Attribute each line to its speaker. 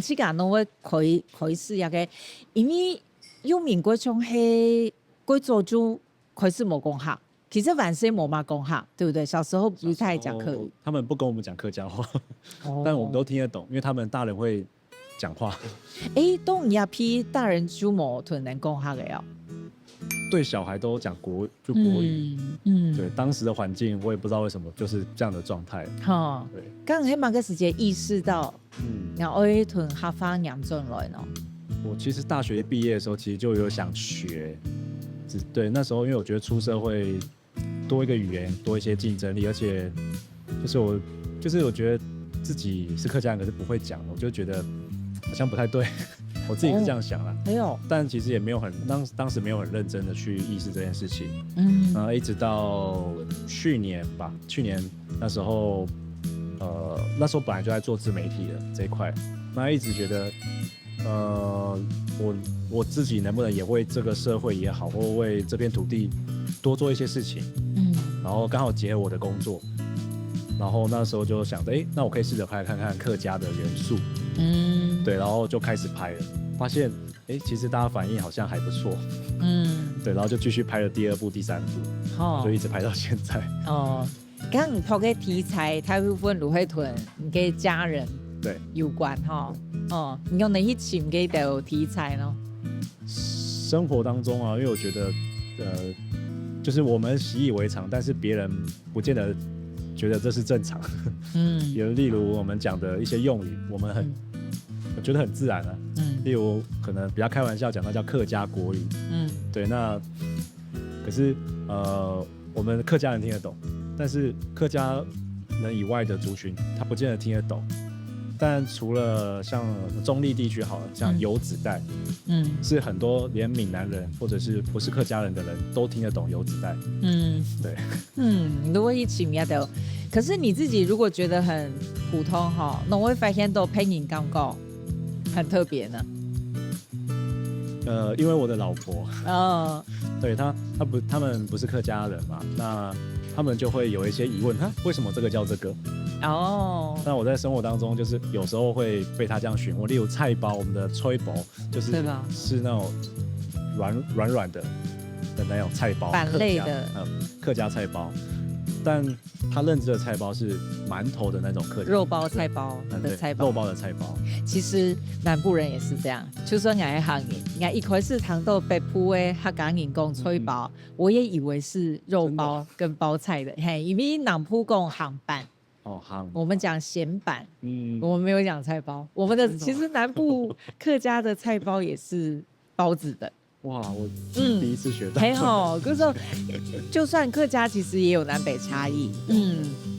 Speaker 1: 這個攏會開始那個，因為有民國中係貴族就開始沒講客，其實晚上沒嘛講客，對不對？小時候不太講客語，
Speaker 2: 他們不跟我們講客家話，但我們都聽得懂，因為他們大人會講話。
Speaker 1: 當亞批大人就冇可能講客的哦。
Speaker 2: 對小孩都講國語，對當時的環境，我也不知道為什麼就是這樣的狀態。對，
Speaker 1: 剛才某個時間意識到，然後一屯客家嚴重來呢。
Speaker 2: 我其實大學畢業的時候，其實就有想學，對，那時候因為我覺得出社會多一個語言，多一些競爭力，而且就是我覺得自己是客家人，可是不會講，我就覺得好像不太對。我自己是這樣想啦，但其實也沒有當時沒有很認真的去意識這件事情，然後一直到去年那時候，那時候本來就在做自媒體的這一塊，那一直覺得，我自己能不能也為這個社會也好，或為這片土地多做一些事情，然後剛好結合我的工作，然後那時候就想着，那我可以試着拍看看客家的元素，對，然後就開始拍了。發現其實大家反應好像還不錯，對，然後就繼續拍了第2部、第3部，就一直拍到現在。
Speaker 1: 剛剛你拍的題材，大部分都會同你嘅家人有關哈，你用哪些情嘅的題材呢？
Speaker 2: 生活當中啊，因為我覺得，就是我們習以為常，但是別人不見得覺得這是正常。有例如我們講的一些用語，我們我覺得很自然啊。例如可能比較開玩笑講，那叫客家國語。對，那可是我們客家人聽得懂，但是客家人以外的族群他不見得聽得懂。但除了像中壢地區好了，像游子帶，是很多連閩南人或者是不是客家人的人都聽得懂游子帶。對，
Speaker 1: 如果一起面的，可是你自己如果覺得很普通哈，那我會發現到配音感覺很特別呢。
Speaker 2: 因為我的老婆，對他們不是客家人嘛，那他們就會有一些疑問，為什麼這個叫這個？那我在生活當中就是有時候會被他這樣詢問，例如菜包，我們的炊包就是是那種軟的那種菜包，
Speaker 1: 板類的
Speaker 2: 客家菜包。但他認知的菜包是饅頭的那種客家
Speaker 1: 肉包菜包的菜包，
Speaker 2: 肉包的菜包。
Speaker 1: 其實南部人也是這樣，就說我的行業，我一開始聽到北部的客家人講炊包，我也以為是肉包跟包菜的，因為南部講烘板，我們講鹹板，我們沒有講菜包。我們的其實南部客家的菜包也是包子的。
Speaker 2: 哇，我第一次學到。
Speaker 1: 很好，可是就算客家其實也有南北差異。